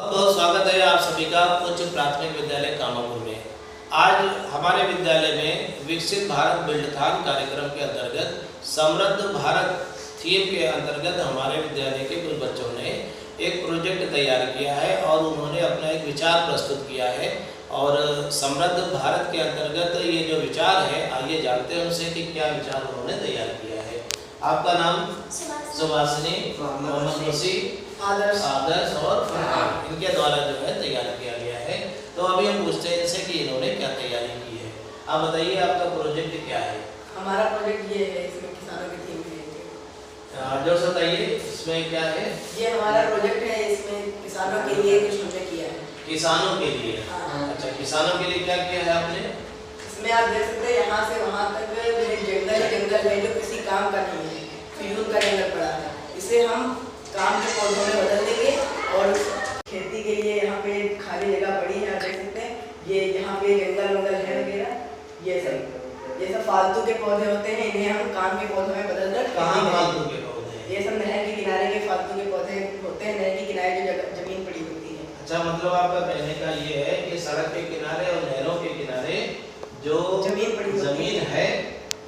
बहुत स्वागत है आप सभी का उच्च प्राथमिक विद्यालय कामापुर में। आज हमारे विद्यालय में विकसित भारत बिल्डथॉन कार्यक्रम के अंतर्गत समृद्ध भारत थीम के अंतर्गत हमारे विद्यालय के कुछ बच्चों ने एक प्रोजेक्ट तैयार किया है और उन्होंने अपना एक विचार प्रस्तुत किया है। और समृद्ध भारत के अंतर्गत ये जो विचार है, आइए जानते हैं उनसे कि क्या विचार उन्होंने तैयार किया है। आपका नाम? सुभाषिनी, मोहम्मद रशीद, आदर्श और फरहान, इनके द्वारा जो है तैयार किया गया है। तो अभी हम पूछते हैं इनसे कि इन्होंने क्या तैयारी की है। आप बताइए आपका प्रोजेक्ट क्या है? हमारा प्रोजेक्ट ये है, इसमें किसानों की थीम है। जो बताइए इसमें क्या है? ये हमारा प्रोजेक्ट है, इसमें किसानों के लिए कुछ हमने किया है। किसानों के लिए? हाँ। अच्छा, किसानों के लिए क्या किया है आपने? इसमें आप देख सकते हैं यहाँ से वहाँ तक जंगल है जो किसी काम का नहीं है, फिजूल का जंगल पड़ा है। इसे हम काम के पौधों में बदल देंगे और खेती के लिए यहाँ पे खाली जगह पड़ी है, आप देख सकते हैं। ये यहाँ पे जंगल है वगैरह, ये सब फालतू के पौधे होते हैं, इन्हें हम काम के पौधों में बदल कर। कहाँ फालतू के पौधे? ये सब नहर के किनारे के फालतू के पौधे होते हैं, नहर के किनारे जो जमीन पड़ी होती है। अच्छा, मतलब आपका कहने का ये है कि सड़क के किनारे और नहरों के किनारे जो जमीन है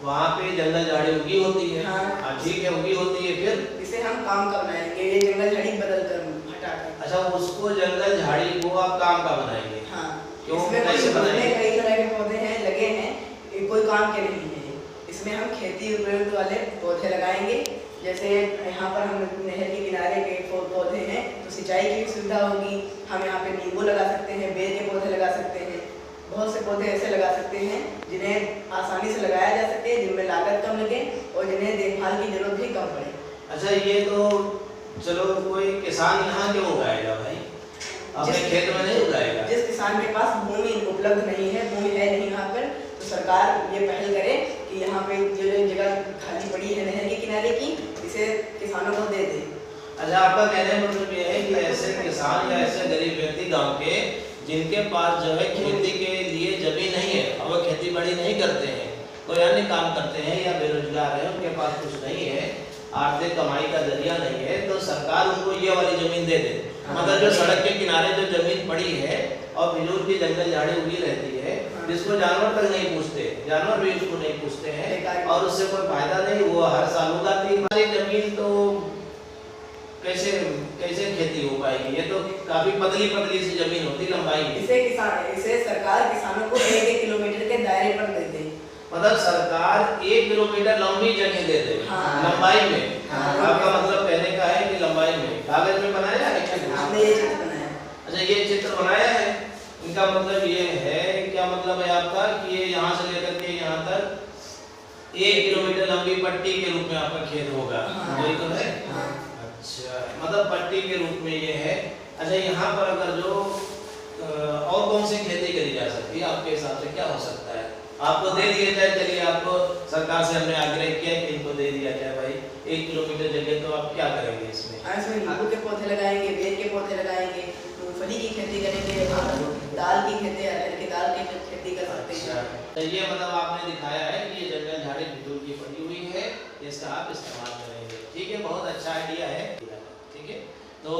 वहाँ पे जंगल झाड़ी उगी होती है। हाँ, ठीक है, उगी होती है। फिर इसे हम काम का बनाएंगे, ये जंगल झाड़ी बदल कर हटा कर। अच्छा, उसको जंगल झाड़ी को आप काम का बनाएंगे? हाँ। क्यों, कैसे बनाएंगे? कई तरह के पौधे हैं, लगे हैं, कोई काम के नहीं है। इसमें हम खेती उपयुक्त वाले पौधे लगाएंगे। जैसे यहाँ पर हम नहर के किनारे के पौधे हैं तो सिंचाई की भी सुविधा होगी। हम यहाँ पे नींबू लगा सकते हैं, बेर के पौधे लगा सकते हैं, बहुत से पौधे ऐसे लगा सकते हैं जिन्हें आसानी से लगाया जा सके, जिनमें लागत कम लगे और जिन्हें देखभाल की जरूरत भी कम पड़े। अच्छा, ये तो चलो, कोई किसान यहाँ क्यों उगाएगा भाई? अपने खेत में नहीं उगाएगा? जिस किसान के पास भूमि उपलब्ध नहीं है, भूमि है नहीं यहाँ पर, तो सरकार ये पहल करे कि यहाँ पे जो जगह खाली पड़ी है नहर के किनारे की, इसे किसानों को दे दे। अच्छा, आपका कहने का मतलब ये है कि ऐसे किसान या ऐसे गरीब व्यक्ति गांव के जिनके पास जो है खेती के लिए जमीन नहीं है और वो खेती बाड़ी नहीं करते हैं, कोई अन्य काम करते हैं या बेरोजगार है, उनके पास कुछ नहीं है, आर्थिक कमाई का जरिया नहीं है, तो सरकार उनको ये वाली जमीन दे दे। मतलब जो सड़क के किनारे जो जमीन पड़ी है और फिजूल की जंगल झाड़ी उगी रहती है, जिसको जानवर तक नहीं पूछते, जानवर भी उसको नहीं पूछते हैं और उससे कोई फायदा नहीं, वो हर साल उगाती है। हमारी जमीन तो कैसे खेती हो पाएगी? ये तो काफी पतली सी जमीन होती, लंबाई है। इसे सरकार किसानों को 1 किलोमीटर के दायरे पर दे दे। मतलब सरकार 1 किलोमीटर लंबी जगह दे दे। हाँ। लंबाई में। हाँ। आपका मतलब कहने का है कि लंबाई में। कागज में बनाया है क्या? हमने ये चित्र बनाया। अच्छा, ये चित्र बनाया है। इनका मतलब ये है, क्या मतलब है आपका कि ये यहाँ से लेकर के यहाँ तक 1 किलोमीटर लंबी पट्टी के रूप में आपका खेत होगा। यही तो है। अच्छा, मतलब पट्टी के रूप में ये है। अच्छा, यहाँ पर अगर जो और कौन सी खेती करी जा सकती है आपके हिसाब से, क्या हो सकता है? आपको दे दिया जाए, चलिए आपको सरकार से हमने आग्रह किया कि इनको दे दिया जाए भाई 1 किलोमीटर जगह, तो आप क्या करेंगे इसमें? इसमें नींबू के पौधे लगाएंगे, बेर के पौधे लगाएंगे, मूंगफली की खेती करेंगे, दाल की खेती, अरहर की दाल की खेती कर सकते हैं। तो ये मतलब आपने दिखाया है कि ये जंगल झाड़ी फिजूल की पड़ी हुई है, इसका आप इस्तेमाल करेंगे। ठीक है, बहुत अच्छा आइडिया है। ठीक है, तो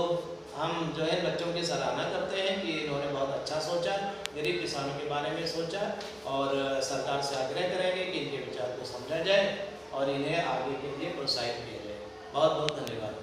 हम जो है बच्चों की सराहना करते हैं कि इन्होंने बहुत अच्छा सोचा, गरीब किसानों के बारे में सोचा, और सरकार से आग्रह करेंगे कि इनके विचार को समझा जाए और इन्हें आगे के लिए प्रोत्साहित किया जाए। बहुत बहुत धन्यवाद।